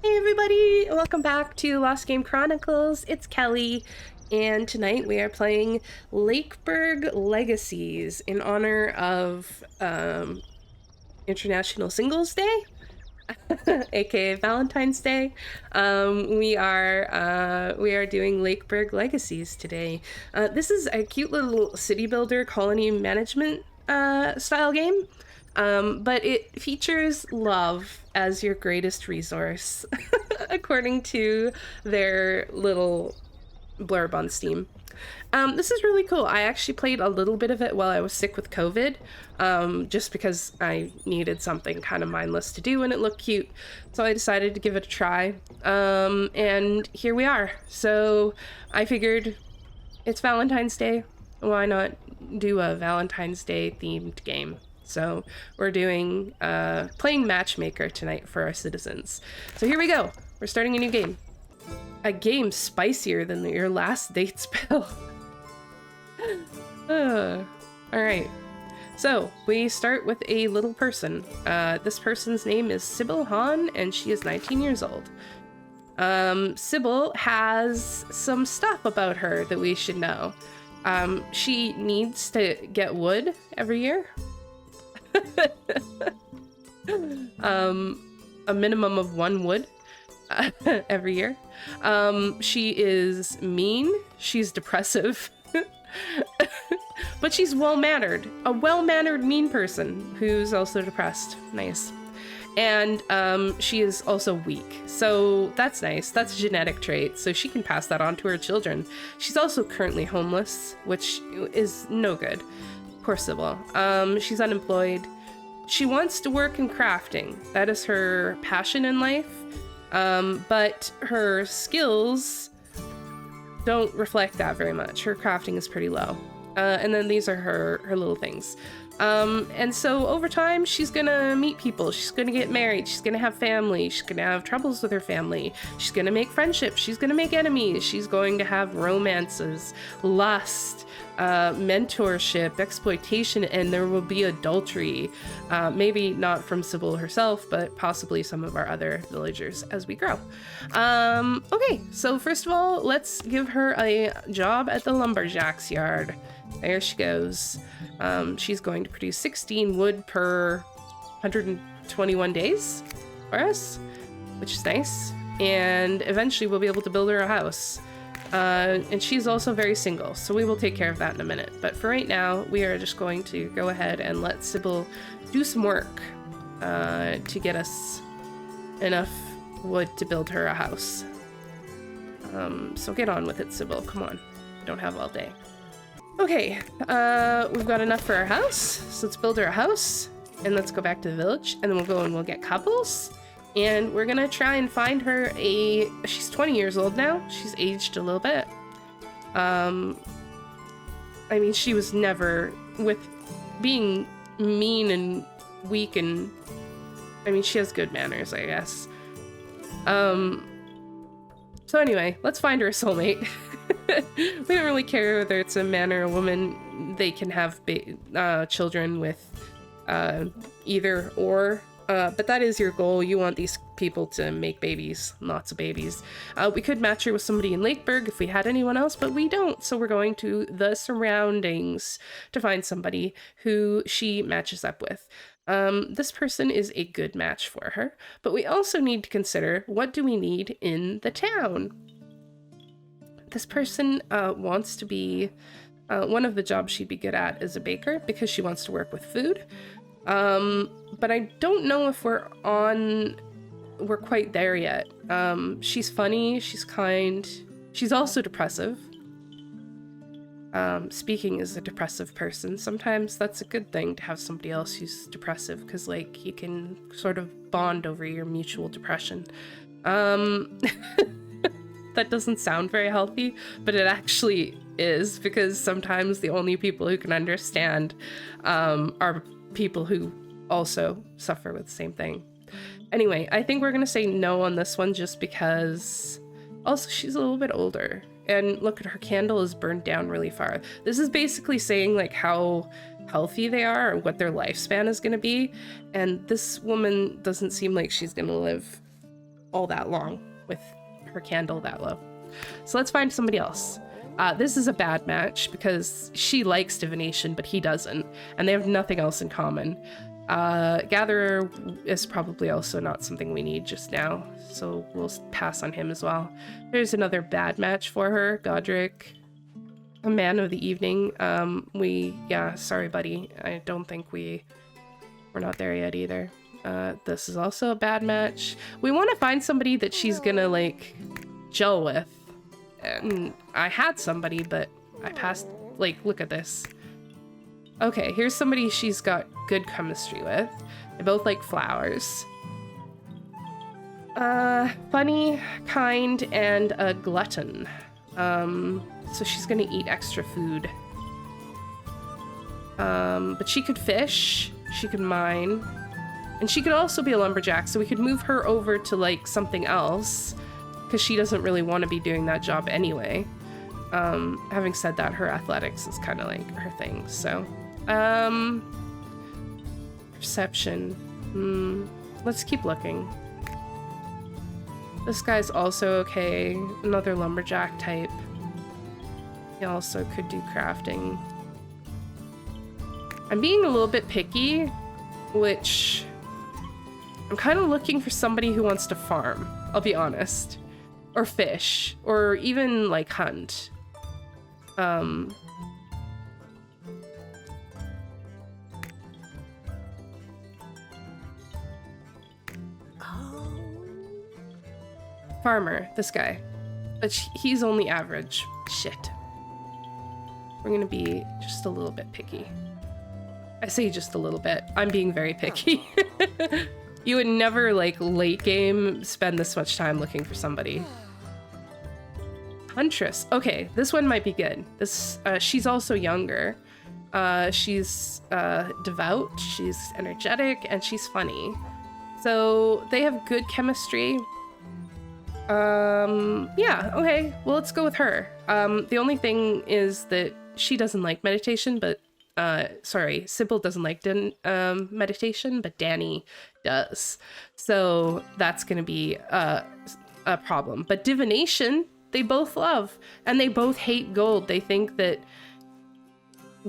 Hey everybody, welcome back to Lost Game Chronicles. It's Kelly, and tonight we are playing Lakeburg Legacies in honor of International Singles Day, aka Valentine's Day. We are doing Lakeburg Legacies today. This is a cute little city builder colony management style game. But it features love as your greatest resource, according to their little blurb on Steam. This is really cool. I actually played a little bit of it while I was sick with COVID, just because I needed something kind of mindless to do and it looked cute. So I decided to give it a try. And here we are. So I figured it's Valentine's Day. Why not do a Valentine's Day themed game? So we're doing playing matchmaker tonight for our citizens. So here we go. We're starting a new game. A game spicier than your last date spell. All right. So we start with a little person. This person's name is Sybil Hahn, and she is 19 years old. Sybil has some stuff about her that we should know. She needs to get wood every year. A minimum of 1 wood every year. She is mean. She's depressive. But she's well-mannered. A well-mannered mean person who's also depressed. Nice. And she is also weak. So that's nice. That's a genetic trait. So she can pass that on to her children. She's also currently homeless, which is no good. Poor Sybil. She's unemployed. She wants to work in crafting. That is her passion in life. But her skills don't reflect that very much. Her crafting is pretty low. And then these are her little things. And so over time, she's gonna meet people. She's gonna get married. She's gonna have family. She's gonna have troubles with her family. She's gonna make friendships. She's gonna make enemies. She's going to have romances, lust, mentorship, exploitation, and there will be adultery. Maybe not from Sybil herself, but possibly some of our other villagers as we grow. Okay, so first of all, let's give her a job at the lumberjack's yard. There she goes. She's going to produce 16 wood per 121 days for us, which is nice. And eventually we'll be able to build her a house. And she's also very single, so we will take care of that in a minute. But for right now, we are just going to go ahead and let Sybil do some work to get us enough wood to build her a house. So get on with it, Sybil. Come on. We don't have all day. Okay, we've got enough for our house, so let's build her a house, and let's go back to the village, and then we'll go and we'll get couples, and we're gonna try and find her she's 20 years old now. She's aged a little bit. I mean, she was never, with being mean and weak, and I mean, she has good manners, I guess. So anyway, let's find her a soulmate. We don't really care whether it's a man or a woman. They can have children with either or, but that is your goal. You want these people to make babies, lots of babies. We could match her with somebody in Lakeburg if we had anyone else, but we don't. So we're going to the surroundings to find somebody who she matches up with. This person is a good match for her, but we also need to consider, what do we need in the town? This person wants to be, one of the jobs she'd be good at is a baker because she wants to work with food. But I don't know if we're quite there yet. She's funny, she's kind, she's also depressive. Speaking as a depressive person, sometimes that's a good thing to have somebody else who's depressive, because like you can sort of bond over your mutual depression. That doesn't sound very healthy, but it actually is, because sometimes the only people who can understand are people who also suffer with the same thing. Anyway, I think we're gonna say no on this one just because also she's a little bit older. And look at her candle is burned down really far. This is basically saying like how healthy they are or what their lifespan is gonna be. And this woman doesn't seem like she's gonna live all that long with her candle that low. So let's find somebody else. This is a bad match because she likes divination, but he doesn't, and they have nothing else in common. Gatherer is probably also not something we need just now, so we'll pass on him as well. There's another bad match for her. Godric, a man of the evening. Yeah, sorry buddy, I don't think we're not there yet either. This is also a bad match. We want to find somebody that she's gonna like gel with, and I had somebody, but I passed. Like, look at this. Okay, here's somebody she's got good chemistry with. They both like flowers. Funny, kind, and a glutton. So she's gonna eat extra food. But she could fish, she could mine, and she could also be a lumberjack, so we could move her over to like something else, because she doesn't really want to be doing that job anyway. Having said that, her athletics is kind of like her thing, so. Perception. Let's keep looking. This guy's also okay. Another lumberjack type. He also could do crafting. I'm being a little bit picky, which I'm kind of looking for somebody who wants to farm, I'll be honest. Or fish, or even like hunt. Farmer, this guy. But he's only average. Shit. We're gonna be just a little bit picky. I say just a little bit. I'm being very picky. You would never, like, late game spend this much time looking for somebody. Huntress. Okay, this one might be good. This, she's also younger. She's devout, she's energetic, and she's funny. So they have good chemistry. Yeah, okay, well, let's go with her. The only thing is that she doesn't like meditation, but, sorry, Sybil doesn't like meditation, but Danny does. So that's gonna be a problem. But divination, they both love, and they both hate gold. They think that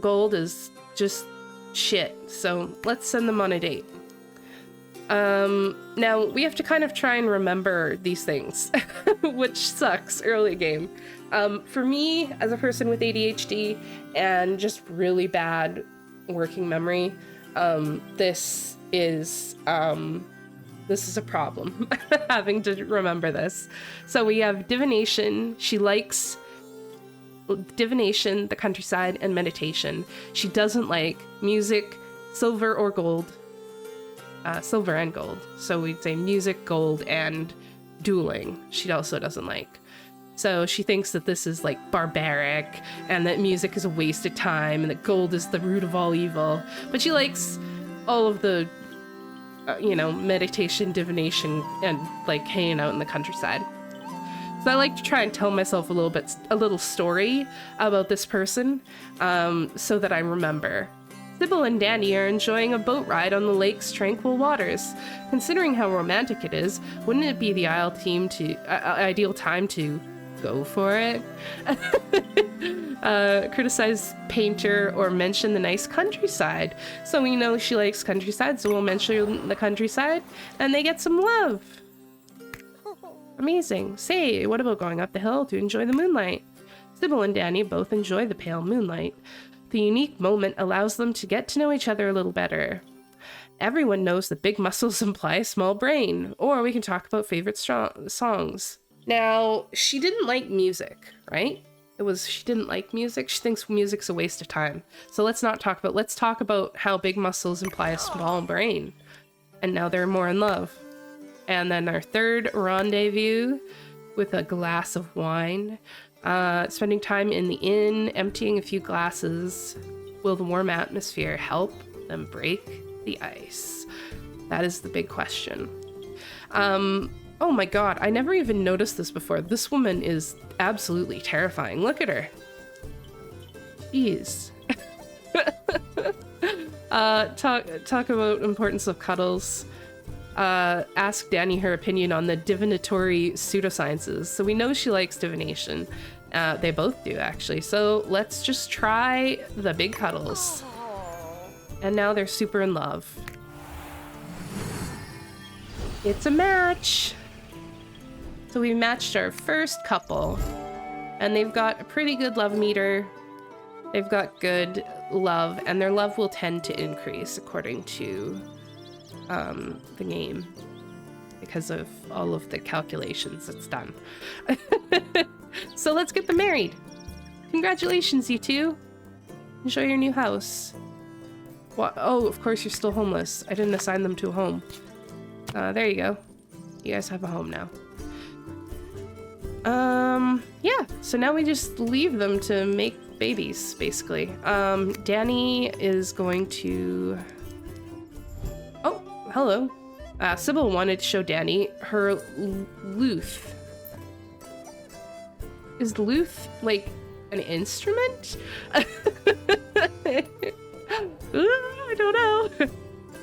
gold is just shit. So let's send them on a date. Now we have to kind of try and remember these things, which sucks early game. For me, as a person with ADHD and just really bad working memory, this is a problem, having to remember this. So we have divination. She likes divination, the countryside, and meditation. She doesn't like music, silver or gold. Silver and gold. So we'd say music, gold, and dueling. She also doesn't like. So she thinks that this is like barbaric, and that music is a waste of time, and that gold is the root of all evil. But she likes all of the, meditation, divination, and like hanging out in the countryside. So I like to try and tell myself a little story about this person, so that I remember. Sybil and Danny are enjoying a boat ride on the lake's tranquil waters. Considering how romantic it is, wouldn't it be the ideal time to go for it? Criticize Painter or mention the nice countryside. So we know she likes countryside, so we'll mention the countryside, and they get some love. Amazing. Say, what about going up the hill to enjoy the moonlight? Sybil and Danny both enjoy the pale moonlight. The unique moment allows them to get to know each other a little better. Everyone knows that big muscles imply a small brain, or we can talk about favorite songs. Now, she didn't like music, right? She didn't like music. She thinks music's a waste of time. So let's talk about how big muscles imply a small brain. And now they're more in love. And then our third rendezvous with a glass of wine. Spending time in the inn, emptying a few glasses. Will the warm atmosphere help them break the ice? That is the big question. Oh my god, I never even noticed this before. This woman is absolutely terrifying. Look at her. Jeez. Talk about importance of cuddles. ask Danny her opinion on the divinatory pseudosciences. So we know she likes divination. They both do, actually. So let's just try the big cuddles. And now they're super in love. It's a match. So we matched our first couple. And they've got a pretty good love meter. They've got good love, and their love will tend to increase according to the game because of all of the calculations it's done. So let's get them married. Congratulations, you two. Enjoy your new house. What? Oh, of course you're still homeless. I didn't assign them to a home. There you go. You guys have a home now. Yeah, so now we just leave them to make babies, basically. Danny is going to... Oh, hello. Sybil wanted to show Danny her luth. Is luth, like, an instrument? I don't know.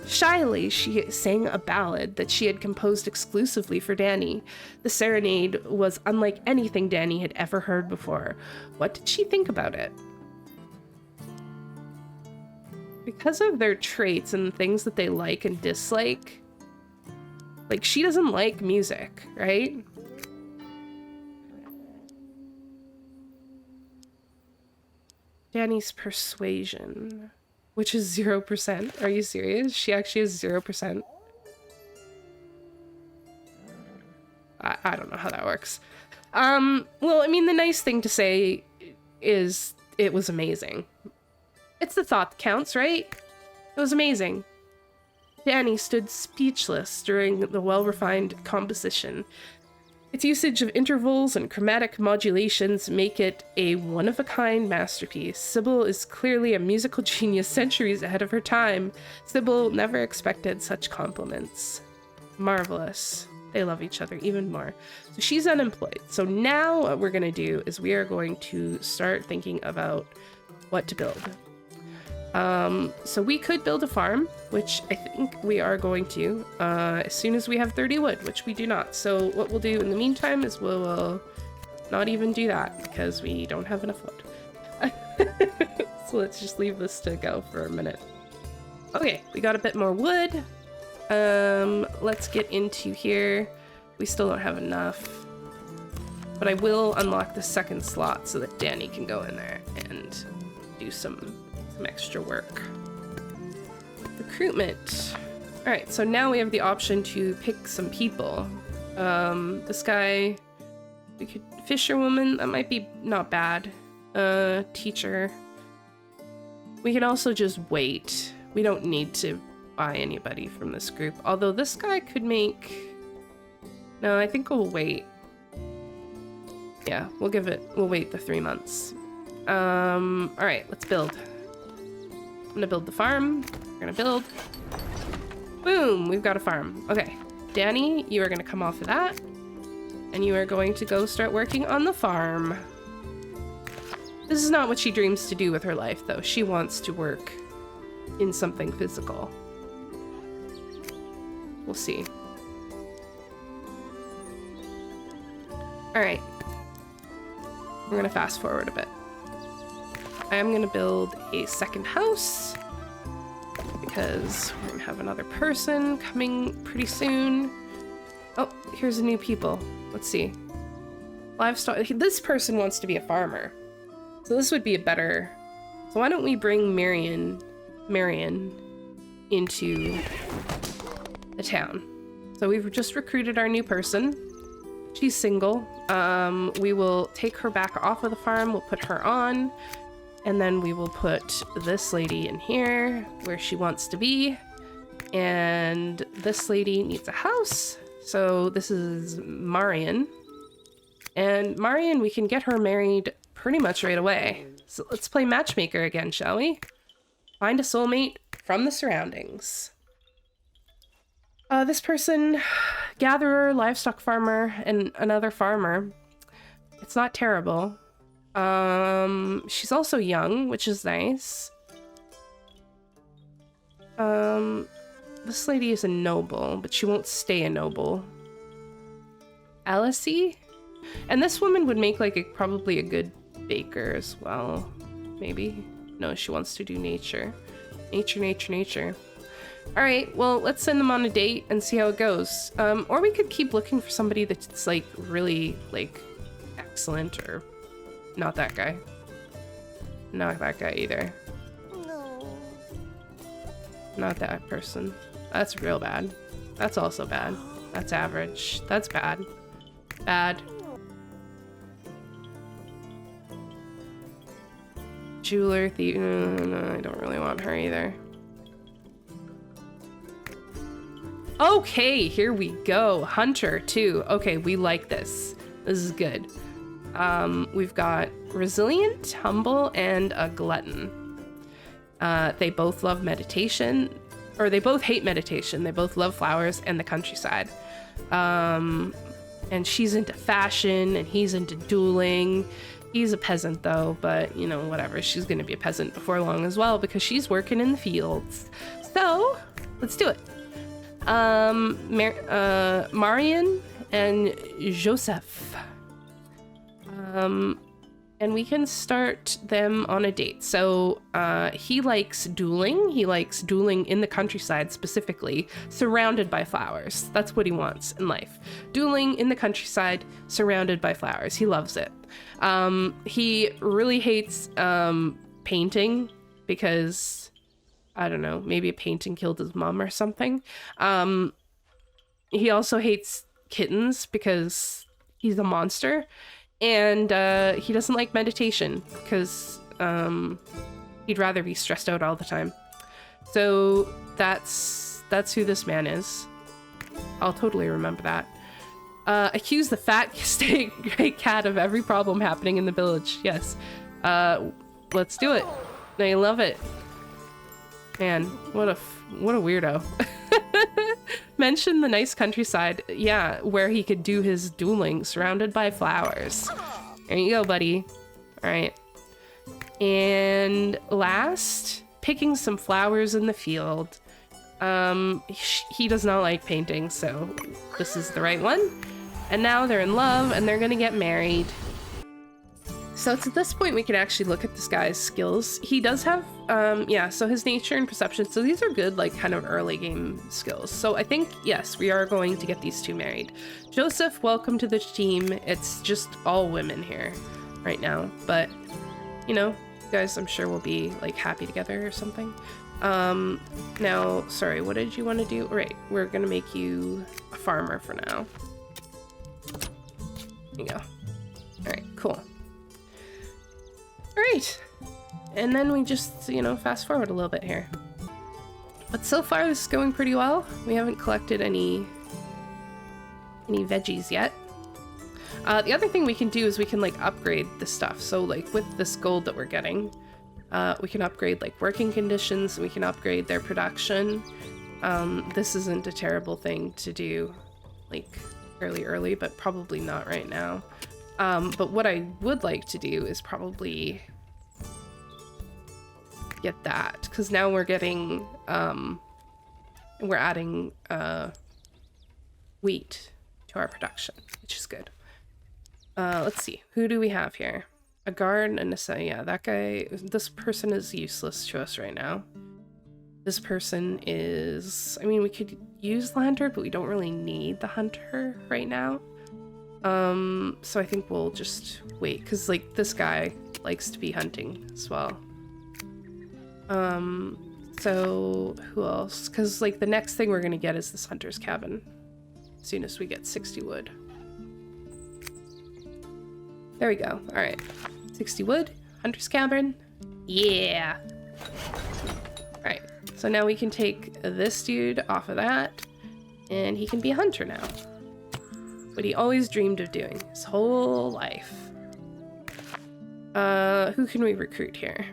Shyly, she sang a ballad that she had composed exclusively for Danny. The serenade was unlike anything Danny had ever heard before. What did she think about it? Because of their traits and the things that they like and dislike, like, she doesn't like music, right? Danny's persuasion, which is 0%. Are you serious? She actually has 0%. I don't know how that works. Well, I mean, the nice thing to say is it was amazing. It's the thought that counts, right? It was amazing. Danny stood speechless during the well-refined composition. Its usage of intervals and chromatic modulations make it a one-of-a-kind masterpiece. Sybil is clearly a musical genius centuries ahead of her time. Sybil never expected such compliments. Marvelous. They love each other even more. So she's unemployed. So now what we're going to do is we are going to start thinking about what to build. So we could build a farm, which I think we are going to, as soon as we have 30 wood, which we do not. So what we'll do in the meantime is we'll not even do that because we don't have enough wood. So let's just leave this to go for a minute. Okay, we got a bit more wood. Let's get into here. We still don't have enough, but I will unlock the second slot so that Danny can go in there and do some extra work. Recruitment. All right, so now we have the option to pick some people. This guy, we could fisherwoman, that might be not bad. Teacher. We can also just wait. We don't need to buy anybody from this group, although this guy could make... No, I think we'll wait. Yeah, we'll wait the 3 months. All right, let's build. I'm gonna build the farm. We're gonna build. Boom, we've got a farm. Okay, Danny, you are gonna come off of that. And you are going to go start working on the farm. This is not what she dreams to do with her life, though. She wants to work in something physical. We'll see. All right. We're gonna fast forward a bit. I am going to build a second house because we're going to have another person coming pretty soon. Oh, here's a new people. Let's see. Livestock. This person wants to be a farmer. So this would be a better... So why don't we bring Marion into the town. So we've just recruited our new person. She's single. We will take her back off of the farm. We'll put her on. And then we will put this lady in here where she wants to be. And this lady needs a house. So this is Marion. And Marion, we can get her married pretty much right away. So let's play matchmaker again, shall we? Find a soulmate from the surroundings. This person, gatherer, livestock farmer, and another farmer. It's not terrible. She's also young, which is nice. This lady is a noble, but she won't stay a noble. Alice? And this woman would make like probably a good baker as well. Maybe. No, she wants to do nature. Nature, nature, nature. All right, well, let's send them on a date and see how it goes. Or we could keep looking for somebody that's like really like excellent, or not that guy. Not that guy either. No. Not that person. That's real bad. That's also bad. That's average. That's bad. Bad. Jeweler, thief. No, I don't really want her either. Okay, here we go. Hunter, too. Okay, we like this. This is good. We've got resilient, humble, and a glutton. They both love meditation, or they both hate meditation. They both love flowers and the countryside. And she's into fashion, and he's into dueling. He's a peasant, though, but, you know, whatever. She's going to be a peasant before long as well, because she's working in the fields. So, let's do it. Marion and Joseph. And we can start them on a date. So, he likes dueling. He likes dueling in the countryside specifically, surrounded by flowers. That's what he wants in life. Dueling in the countryside, surrounded by flowers. He loves it. He really hates, painting because, I don't know, maybe a painting killed his mom or something. He also hates kittens because he's a monster. And he doesn't like meditation because he'd rather be stressed out all the time. So that's who this man is. I'll totally remember that. Accuse the fat gray cat of every problem happening in the village. Yes. Let's do it. I love it. Man, what a weirdo. Mention the nice countryside. Yeah, where he could do his dueling, surrounded by flowers. There you go, buddy. All right. And last, picking some flowers in the field. He does not like painting, so this is the right one. And now they're in love, and they're gonna get married. So it's at this point we can actually look at this guy's skills. He does have, yeah, so his nature and perception. So these are good, like, kind of early game skills. So I think, yes, we are going to get these two married. Joseph, welcome to the team. It's just all women here right now. But, you know, you guys, I'm sure will be, like, happy together or something. Now, sorry, what did you want to do? All right, we're going to make you a farmer for now. There you go. All right, cool. All right, and then we just, you know, fast forward a little bit here. But so far this is going pretty well. We haven't collected any veggies yet. The other thing we can do is we can like upgrade the stuff. So like with this gold that we're getting, we can upgrade like working conditions, and we can upgrade their production. This isn't a terrible thing to do like fairly early, but probably not right now. But what I would like to do is probably get that, because now we're getting, we're adding wheat to our production, which is good. Let's see, who do we have here? A guard and a, yeah, that guy, this person is useless to us right now. This person is, I mean, we could use the hunter, but we don't really need the hunter right now. So I think we'll just wait, because like this guy likes to be hunting as well. So who else? Because like the next thing we're gonna get is this hunter's cabin as soon as we get 60 wood. There we go. All right, 60 wood, hunter's cabin. Yeah. All right, so now we can take this dude off of that, and he can be a hunter now. What he always dreamed of doing his whole life. Who can we recruit here?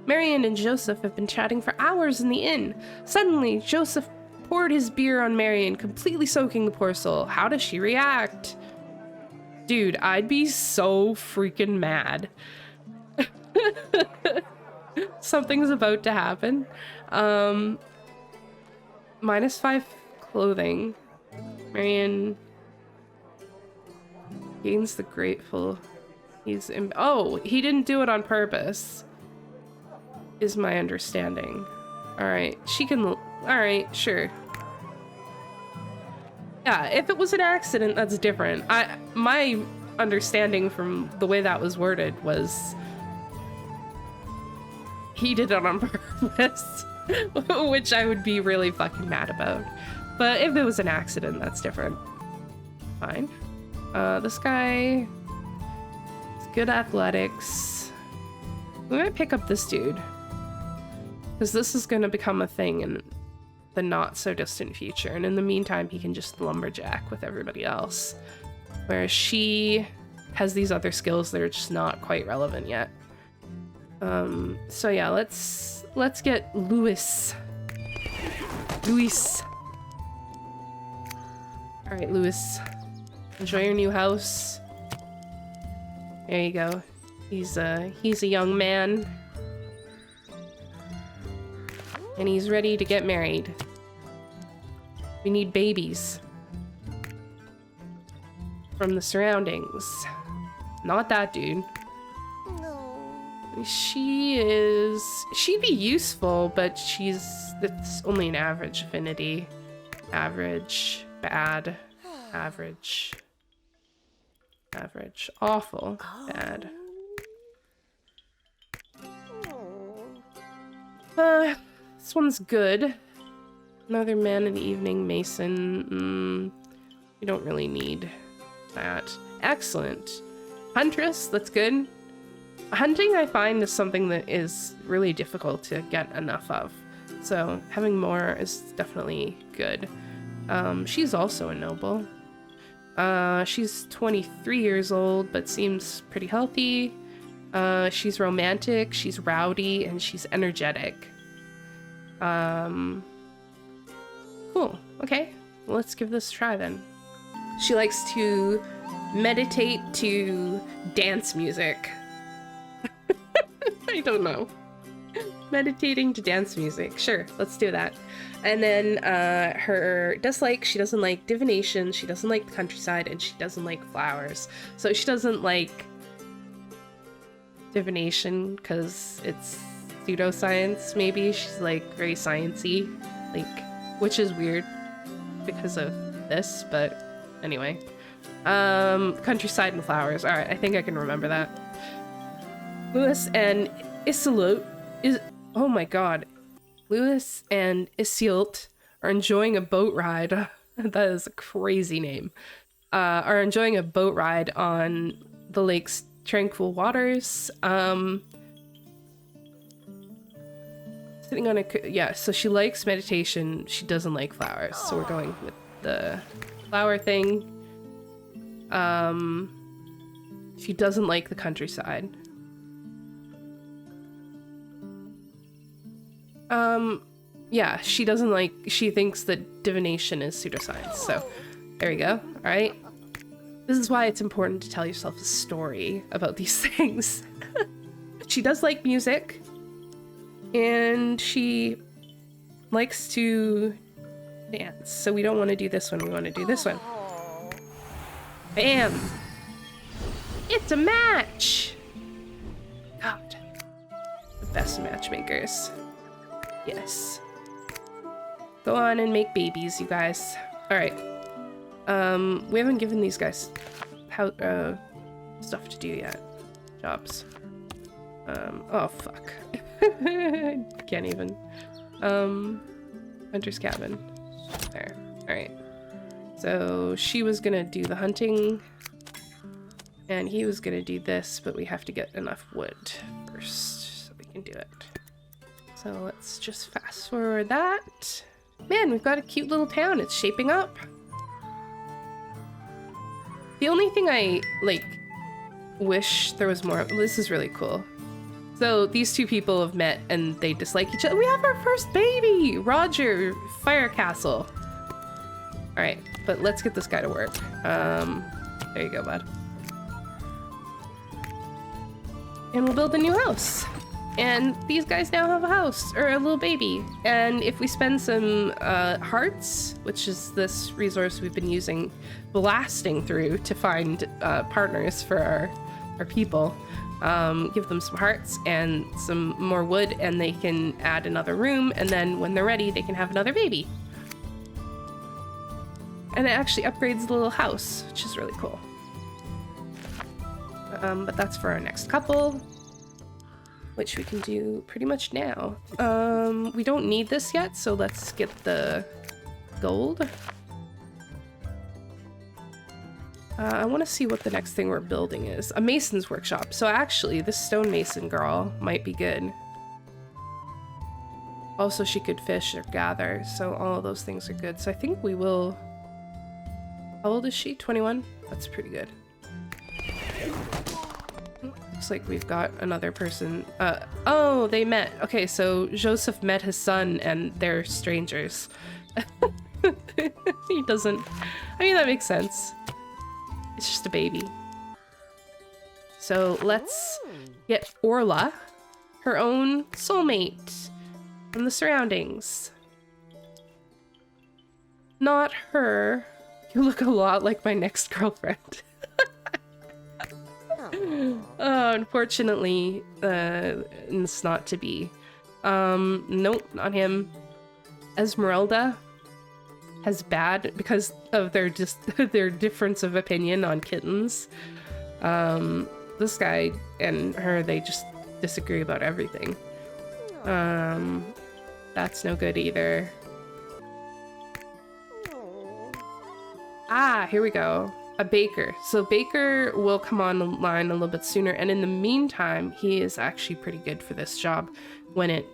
Marion and Joseph have been chatting for hours in the inn. Suddenly, Joseph poured his beer on Marion, completely soaking the poor soul. How does she react? Dude, I'd be so freaking mad. Something's about to happen. -5 clothing. Marion gains the grateful. He's oh, he didn't do it on purpose, is my understanding. Alright, she can... Alright, sure. Yeah, if it was an accident, that's different. My understanding from the way that was worded was he did it on purpose, which I would be really fucking mad about. But if it was an accident, that's different. Fine. This guy is good athletics. We might pick up this dude, because this is going to become a thing in the not so distant future, and in the meantime he can just lumberjack with everybody else, whereas she has these other skills that are just not quite relevant yet. So yeah, let's get Louis. All right, Louis, enjoy your new house. There you go. He's a young man, and he's ready to get married. We need babies from the surroundings. Not that dude. No. She'd be useful, but that's only an average affinity. Average, bad, average, awful, bad. This one's good. Another man in the evening, Mason. We don't really need that. Excellent. Huntress, that's good. Hunting, I find, is something that is really difficult to get enough of. So having more is definitely good. She's also a noble. She's 23 years old, but seems pretty healthy. She's romantic, she's rowdy, and she's energetic. Cool. Okay, well, let's give this a try then. She likes to meditate to dance music. I don't know. Meditating to dance music. Sure, let's do that. And then her dislike, she doesn't like divination, she doesn't like the countryside, and she doesn't like flowers. So she doesn't like divination because it's pseudoscience, maybe. She's like very sciencey, like, which is weird because of this, but anyway. Countryside and flowers. Alright, I think I can remember that. Louis and Isilot is... Oh my god. Louis and Isilt are enjoying a boat ride. That is a crazy name. Are enjoying a boat ride on the lake's tranquil waters. Sitting on a... Yeah, so she likes meditation. She doesn't like flowers. So we're going with the flower thing. She doesn't like the countryside. Yeah, she doesn't like... She thinks that divination is pseudoscience. So there we go. All right. This is why it's important to tell yourself a story about these things. She does like music. And she likes to dance. So we don't want to do this one. We want to do this one. Bam! It's a match! God. The best matchmakers. Yes. Go on and make babies, you guys. Alright. We haven't given these guys stuff to do yet. Jobs. Oh fuck. Can't even. Hunter's cabin. There. Alright. So she was gonna do the hunting, and he was gonna do this, but we have to get enough wood first so we can do it. So let's just fast forward that. Man, we've got a cute little town. It's shaping up. The only thing I, like, wish there was more... This is really cool. So these two people have met and they dislike each other. We have our first baby! Roger, Fire Castle. Alright, but let's get this guy to work. There you go, bud. And we'll build a new house. And these guys now have a house, or a little baby. And if we spend some hearts, which is this resource we've been using, blasting through to find partners for our people, give them some hearts and some more wood, and they can add another room, and then when they're ready, they can have another baby. And it actually upgrades the little house, which is really cool. But that's for our next couple, which we can do pretty much now. We don't need this yet, so let's get the gold. I want to see what the next thing we're building is. A mason's workshop. So actually, this stonemason girl might be good. Also, she could fish or gather, so all of those things are good. So I think we will... How old is she? 21? That's pretty good. Looks like we've got another person. Oh, they met. Okay, so Joseph met his son and they're strangers. He doesn't... I mean, that makes sense. It's just a baby. So let's get Orla her own soulmate from the surroundings. Not her. You look a lot like my next girlfriend. Unfortunately, it's not to be. Nope, not him. Esmeralda has bad because of their their difference of opinion on kittens. This guy and her, they just disagree about everything. That's no good either. Ah, here we go. A baker. So Baker will come online a little bit sooner, and in the meantime, he is actually pretty good for this job when it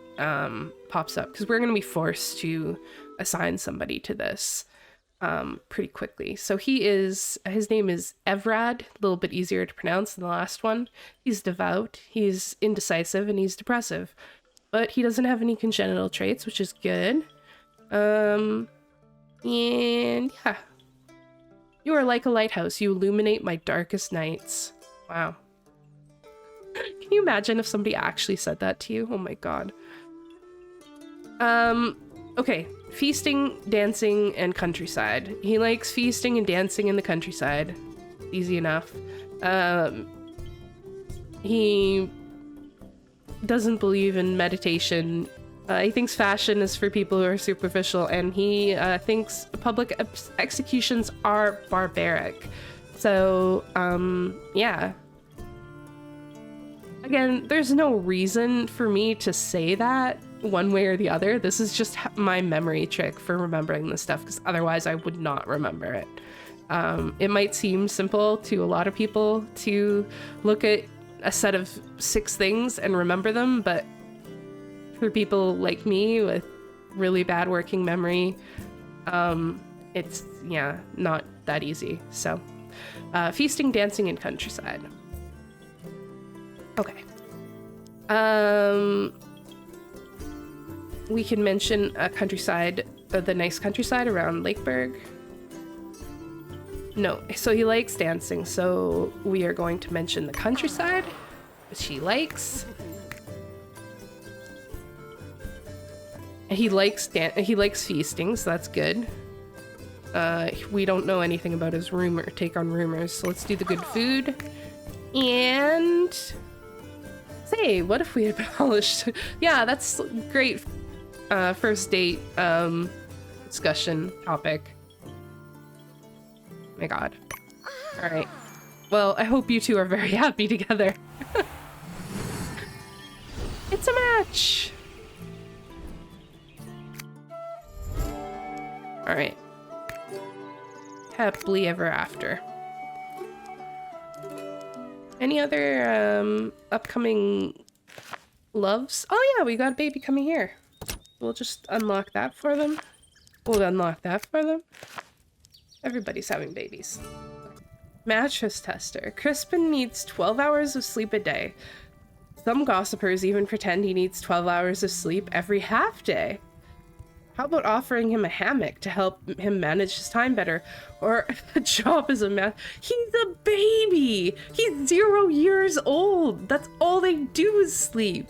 pops up, because we're going to be forced to assign somebody to this pretty quickly. So his name is Evrad, a little bit easier to pronounce than the last one. He's devout, he's indecisive, and he's depressive. But he doesn't have any congenital traits, which is good. And yeah. You are like a lighthouse. You illuminate my darkest nights. Wow. Can you imagine if somebody actually said that to you? Oh my god. Okay. Feasting, dancing, and countryside. He likes feasting and dancing in the countryside. Easy enough. He doesn't believe in meditation. He thinks fashion is for people who are superficial, and he thinks public executions are barbaric. So, yeah. Again, there's no reason for me to say that one way or the other. This is just my memory trick for remembering this stuff, because otherwise I would not remember it. It might seem simple to a lot of people to look at a set of 6 things and remember them, but for people like me with really bad working memory, it's, yeah, not that easy. So, feasting, dancing, and countryside. Okay. We can mention a countryside, the nice countryside around Lakeburg. No, so he likes dancing, so we are going to mention the countryside, which he likes. He likes feasting, so that's good. We don't know anything about his take on rumors, so let's do the good food. And say, what if we abolished? Yeah, that's great. First date discussion topic. My god. All right. Well, I hope you two are very happy together. It's a match. All right. Happily ever after. Any other upcoming loves? Oh yeah, we got a baby coming here. We'll just unlock that for them. We'll unlock that for them. Everybody's having babies. Mattress tester. Crispin needs 12 hours of sleep a day. Some gossipers even pretend he needs 12 hours of sleep every half day. How about offering him a hammock to help him manage his time better? Or a job as a man. He's a baby! He's 0 years old! That's all they do is sleep.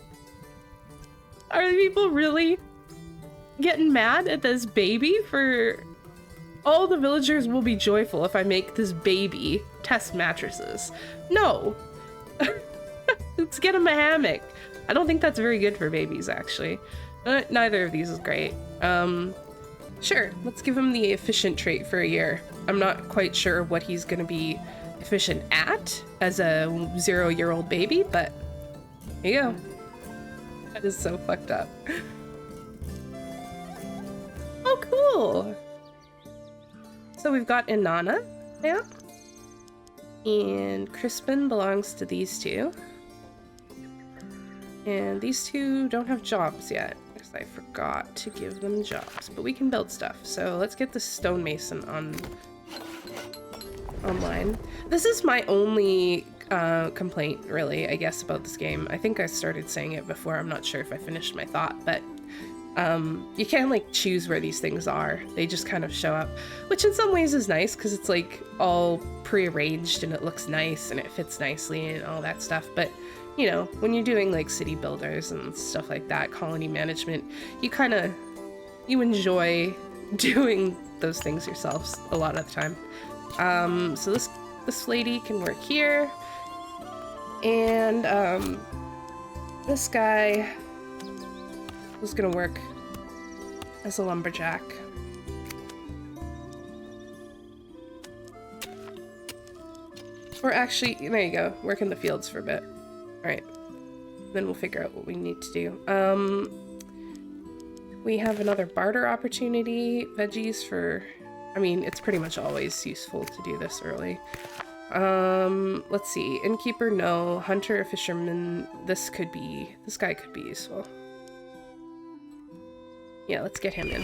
Are people really getting mad at this baby for... All the villagers will be joyful if I make this baby test mattresses. No. Let's get him a hammock. I don't think that's very good for babies, actually. Neither of these is great. Sure, let's give him the efficient trait for a year. I'm not quite sure what he's gonna be efficient at as a 0-year-old baby, but here you go. That is so fucked up. Oh, cool. So we've got Inanna now, and Crispin belongs to these two, and these two don't have jobs yet because I forgot to give them jobs, but we can build stuff. So let's get the stonemason online. This is my only complaint, really, I guess, about this game. I think I started saying it before. I'm not sure if I finished my thought, but you can't like choose where these things are. They just kind of show up, which in some ways is nice because it's like all prearranged and it looks nice and it fits nicely and all that stuff. But you know, when you're doing like city builders and stuff like that, colony management, you enjoy doing those things yourselves a lot of the time. So this lady can work here, and this guy was gonna work as a lumberjack. Or actually, there you go, work in the fields for a bit. Alright, then we'll figure out what we need to do. We have another barter opportunity, veggies for, I mean, it's pretty much always useful to do this early. Let's see, innkeeper, no, hunter, fisherman, this guy could be useful. Yeah, let's get him in.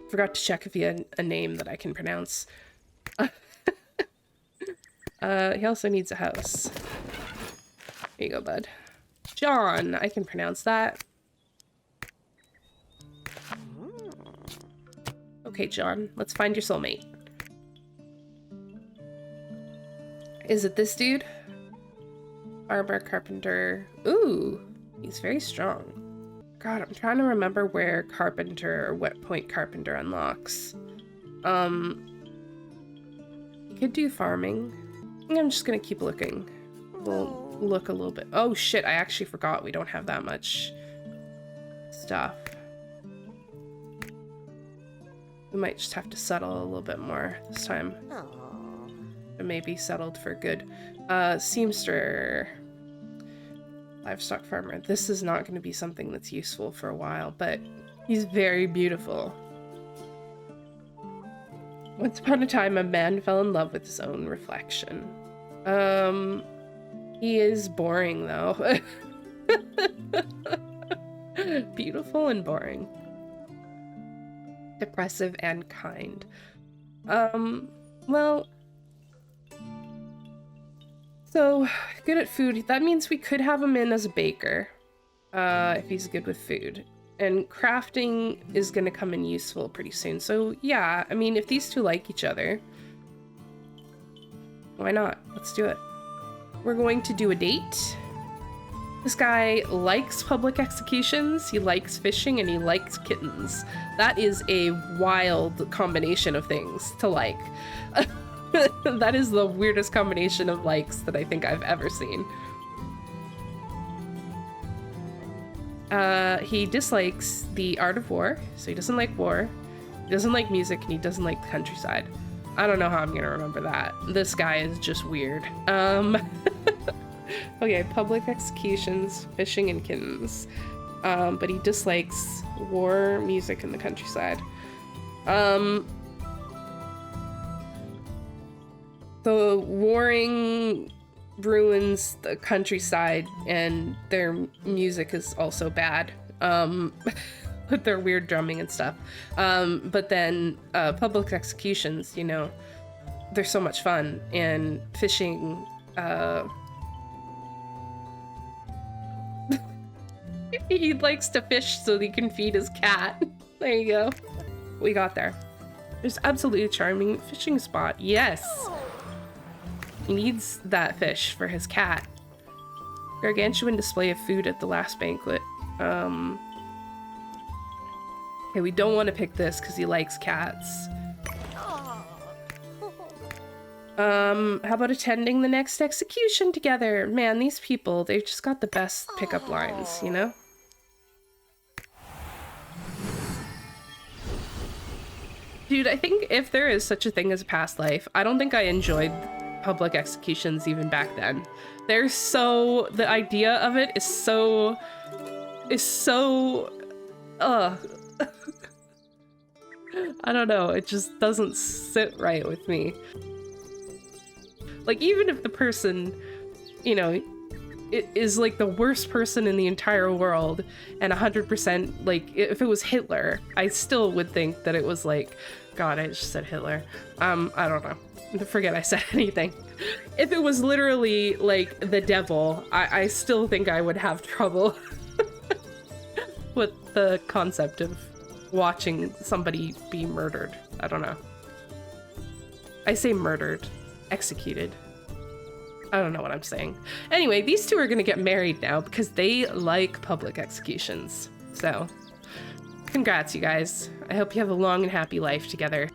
Forgot to check if he had a name that I can pronounce. He also needs a house. Here you go, bud. John, I can pronounce that. Okay, John, let's find your soulmate. Is it this dude? Barber, carpenter. Ooh, he's very strong. God, I'm trying to remember where carpenter or what point carpenter unlocks. You could do farming. I'm just gonna keep looking. We'll look a little bit. Oh shit, I actually forgot we don't have that much stuff. We might just have to settle a little bit more this time. It may be settled for good. Seamster. Livestock farmer. This is not going to be something that's useful for a while, but he's very beautiful. Once upon a time, a man fell in love with his own reflection. He is boring, though. Beautiful and boring. Depressive and kind. Well... So, good at food. That means we could have him in as a baker, if he's good with food. And crafting is going to come in useful pretty soon. So, yeah, I mean, if these two like each other, why not? Let's do it. We're going to do a date. This guy likes public executions, he likes fishing, and he likes kittens. That is a wild combination of things to like. That is the weirdest combination of likes that I think I've ever seen. He dislikes the art of war, so he doesn't like war, he doesn't like music, and he doesn't like the countryside. I don't know how I'm gonna remember that. This guy is just weird. Okay, public executions, fishing, and kittens. But he dislikes war, music, and the countryside. The warring ruins the countryside, and their music is also bad. With their weird drumming and stuff. But then public executions, you know, they're so much fun. And fishing, he likes to fish so he can feed his cat. There you go. We got there. There's absolutely a charming fishing spot. Yes. He needs that fish for his cat. Gargantuan display of food at the last banquet. Okay, we don't want to pick this because he likes cats. How about attending the next execution together? Man, these people, they've just got the best pickup lines, you know? Dude, I think if there is such a thing as a past life, I don't think I enjoyed public executions even back then. They're so... the idea of it is so... I don't know, it just doesn't sit right with me. Like, even if the person, you know, is like the worst person in the entire world and 100%, like, if it was Hitler, I still would think that it was like, God, I just said Hitler. I don't know. Forget I said anything. If it was literally like the devil, I still think I would have trouble with the concept of watching somebody be murdered. I don't know. I say murdered. Executed. I don't know what I'm saying. Anyway, these two are gonna get married now because they like public executions. So, congrats, you guys. I hope you have a long and happy life together.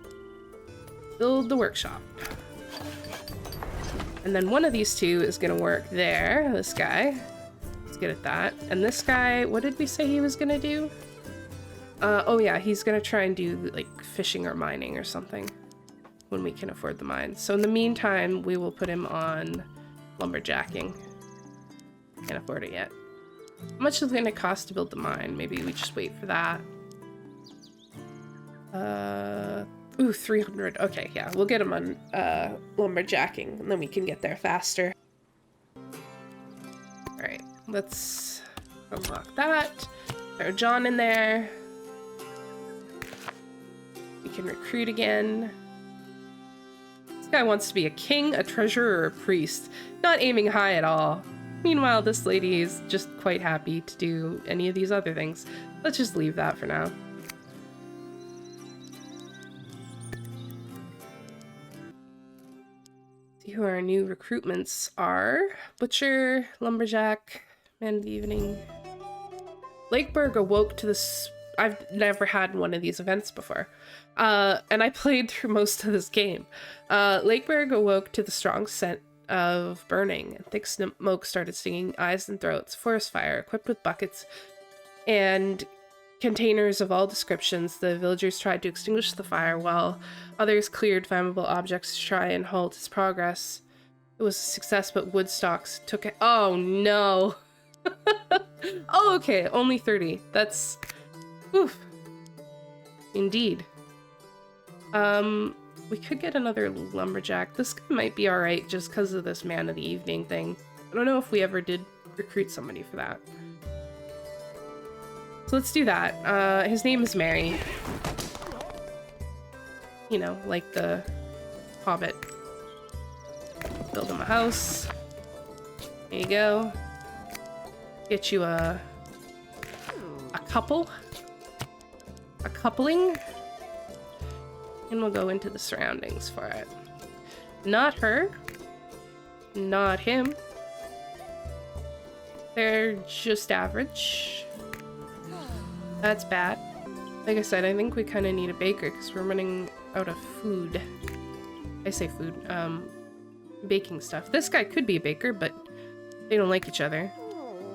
Build the workshop. And then one of these two is gonna work there. This guy. Let's get at that. And this guy, what did we say he was gonna do? Oh yeah, he's gonna try and do like fishing or mining or something when we can afford the mines. So in the meantime, we will put him on lumberjacking. Can't afford it yet. How much is it gonna cost to build the mine? Maybe we just wait for that. Ooh, 300. Okay, yeah, we'll get him on lumberjacking and then we can get there faster. All right, let's unlock that. Throw John in there. We can recruit again. This guy wants to be a king, a treasurer, or a priest. Not aiming high at all. Meanwhile, this lady is just quite happy to do any of these other things. Let's just leave that for now. See who our new recruitments are. Butcher, lumberjack, man of the evening. Lakeburg awoke to this. I've never had one of these events before. And I played through most of this game. Lakeburg awoke to the strong scent of burning, and thick smoke started stinging eyes and throats. Forest fire, equipped with buckets and containers of all descriptions, the villagers tried to extinguish the fire while others cleared flammable objects to try and halt its progress. It was a success, but wood stocks took it. Oh no! Oh, okay, only 30. That's... oof. Indeed. We could get another lumberjack. This guy might be alright just because of this man of the evening thing. I don't know if we ever did recruit somebody for that. So let's do that. His name is Mary. You know, like the Hobbit. Build him a house. There you go. Get you a couple. A coupling. And we'll go into the surroundings for it. Not her. Not him. They're just average. That's bad. Like I said, I think we kind of need a baker because we're running out of food. I say food. Baking stuff. This guy could be a baker, but they don't like each other.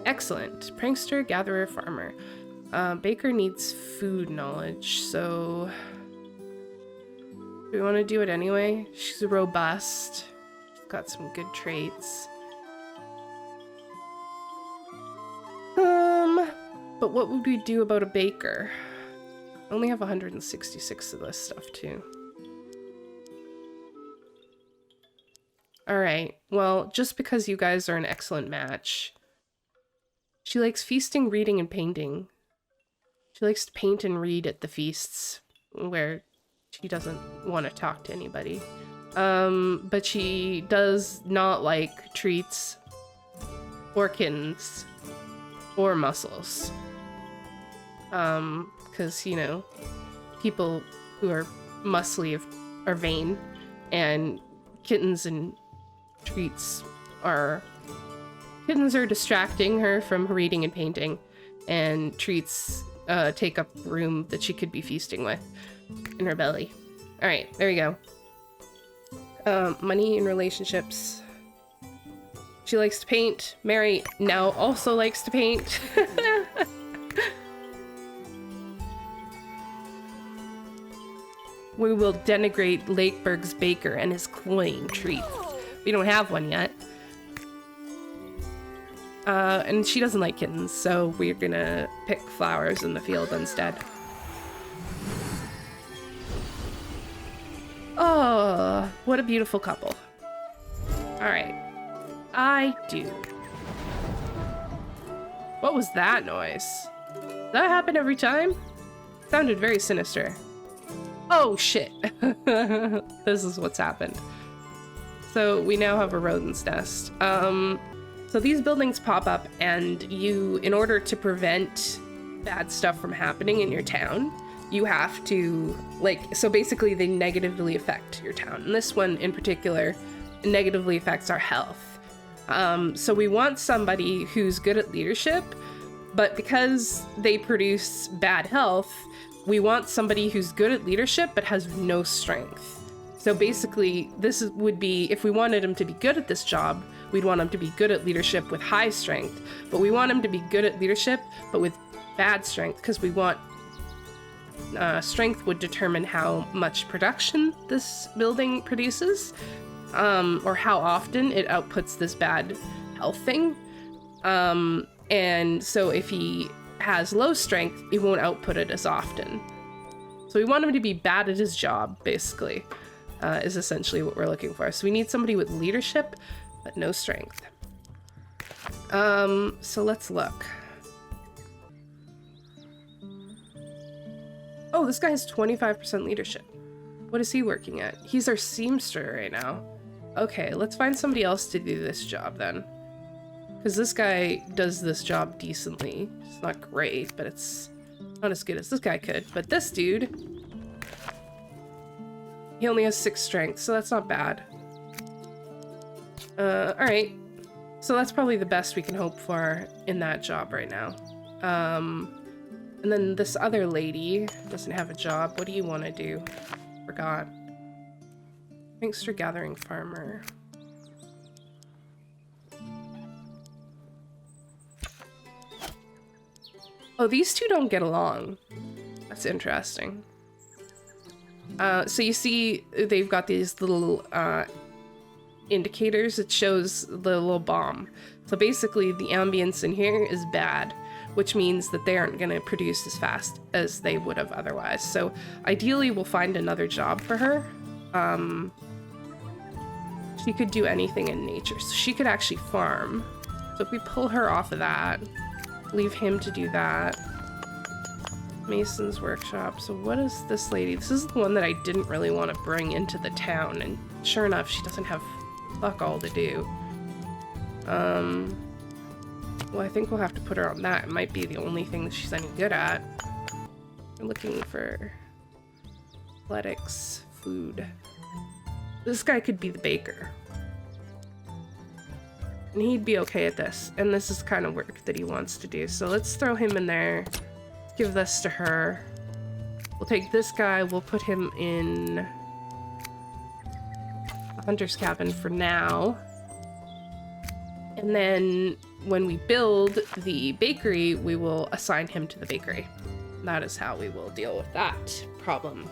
Excellent. Prankster, gatherer, farmer. Baker needs food knowledge, so... do we want to do it anyway? She's robust. She's got some good traits. But what would we do about a baker? I only have 166 of this stuff too. Alright, well, just because you guys are an excellent match. She likes feasting, reading, and painting. She likes to paint and read at the feasts, where she doesn't want to talk to anybody. But she does not like treats, or kittens, or mussels. Because, you know, people who are muscly are vain, and kittens and treats are... kittens are distracting her from reading and painting, and treats take up room that she could be feasting with in her belly. All right, there we go. Money and relationships. She likes to paint. Mary now also likes to paint. We will denigrate Lakeburg's baker and his cloying treats. We don't have one yet. And she doesn't like kittens, so we're gonna pick flowers in the field instead. Oh, what a beautiful couple. All right. I do. What was that noise? Does that happen every time? Sounded very sinister. Oh, shit. This is what's happened. So we now have a rodent's nest. So these buildings pop up, and you, in order to prevent bad stuff from happening in your town, you have to, like, so basically they negatively affect your town. And this one in particular negatively affects our health. So we want somebody who's good at leadership, but because they produce bad health, we want somebody who's good at leadership but has no strength. So basically, would be, if we wanted him to be good at this job, we'd want him to be good at leadership with high strength. But we want him to be good at leadership but with bad strength, because we want strength would determine how much production this building produces, or how often it outputs this bad health thing. And so if he has low strength, he won't output it as often. So we want him to be bad at his job, basically, is essentially what we're looking for. So we need somebody with leadership, but no strength. So let's look. Oh, this guy has 25% leadership. What is he working at? He's our seamster right now. Okay, let's find somebody else to do this job then. Because this guy does this job decently. It's not great, but it's not as good as this guy could. But this dude, he only has 6 strength, so that's not bad. Alright. So that's probably the best we can hope for in that job right now. And then this other lady doesn't have a job. What do you want to do? Forgot. Thanks for gathering farmer. Oh, these two don't get along. That's interesting. So you see they've got these little indicators. It shows the little bomb. So basically the ambience in here is bad, which means that they aren't going to produce as fast as they would have otherwise. So ideally we'll find another job for her. She could do anything in nature. So she could actually farm. So if we pull her off of that, leave him to do that. Mason's workshop. So what is this lady? This is the one that I didn't really want to bring into the town, and sure enough, she doesn't have fuck all to do. Well, I think we'll have to put her on that. It might be the only thing that she's any good at. We're looking for athletics, food. This guy could be the baker. And he'd be okay at this. And this is kind of work that he wants to do. So let's throw him in there. Give this to her. We'll take this guy. We'll put him in the hunter's cabin for now. And then when we build the bakery, we will assign him to the bakery. That is how we will deal with that problem.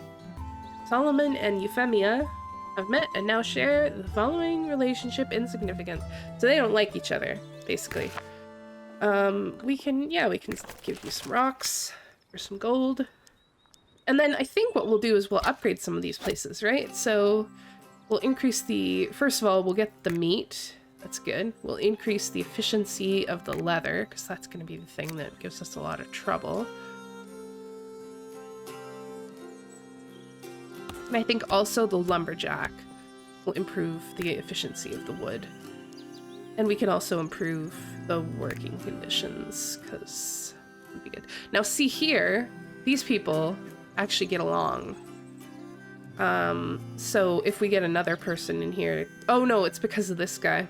Solomon and Euphemia have met and now share the following relationship insignificant. So they don't like each other, basically. We can give you some rocks or some gold. And then I think what we'll do is we'll upgrade some of these places, right? So we'll increase first of all, we'll get the meat. That's good. We'll increase the efficiency of the leather, because that's going to be the thing that gives us a lot of trouble. And I think also the lumberjack will improve the efficiency of the wood. And we can also improve the working conditions, because it would be good. Now see here, these people actually get along. So if we get another person in here... Oh no, it's because of this guy.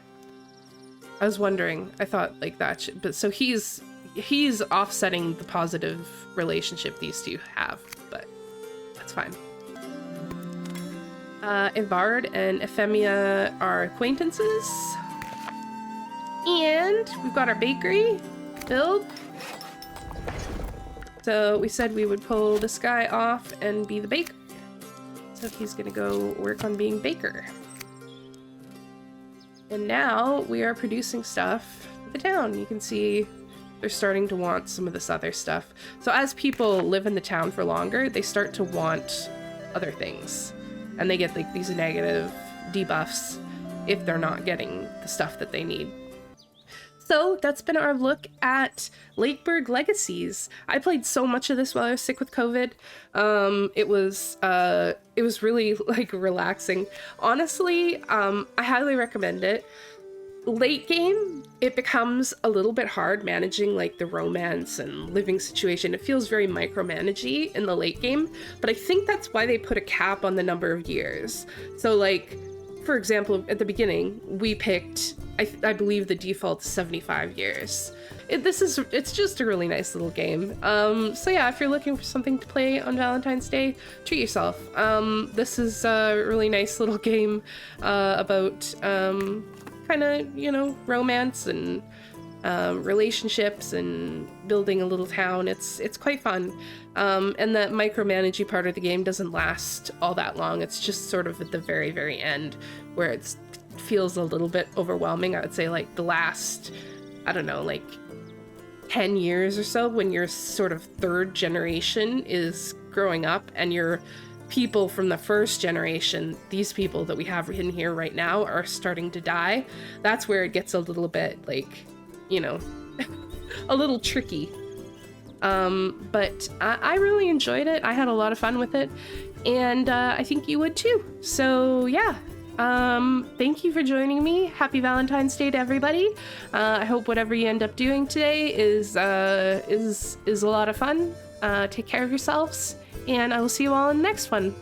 I was wondering. I thought like that should... But so he's he's offsetting the positive relationship these two have, but that's fine. Ivard and Euphemia are acquaintances. And we've got our bakery build. So we said we would pull this guy off and be the baker. So he's gonna go work on being baker. And now we are producing stuff for the town. You can see they're starting to want some of this other stuff. So as people live in the town for longer, they start to want other things. And they get like these negative debuffs if they're not getting the stuff that they need. So that's been our look at Lakeburg Legacies. I played so much of this while I was sick with COVID. It was really like relaxing. Honestly, I highly recommend it. Late game, it becomes a little bit hard managing like the romance and living situation. It feels very micromanagey in the late game, but I think that's why they put a cap on the number of years. So like, for example, at the beginning, we picked, I believe the default is 75 years. It's just a really nice little game. So yeah, if you're looking for something to play on Valentine's Day, treat yourself. This is a really nice little game about kind of, you know, romance and relationships and building a little town. It's quite fun. And that micromanaging part of the game doesn't last all that long. It's just sort of at the very, very end where it feels a little bit overwhelming. I would say like the last, I don't know, like 10 years or so, when your sort of third generation is growing up and your people from the first generation, these people that we have in here right now, are starting to die. That's where it gets a little bit like, you know, a little tricky. But I really enjoyed it. I had a lot of fun with it, and I think you would too. So yeah, thank you for joining me. Happy Valentine's Day to everybody. I hope whatever you end up doing today is a lot of fun. Take care of yourselves, and I will see you all in the next one.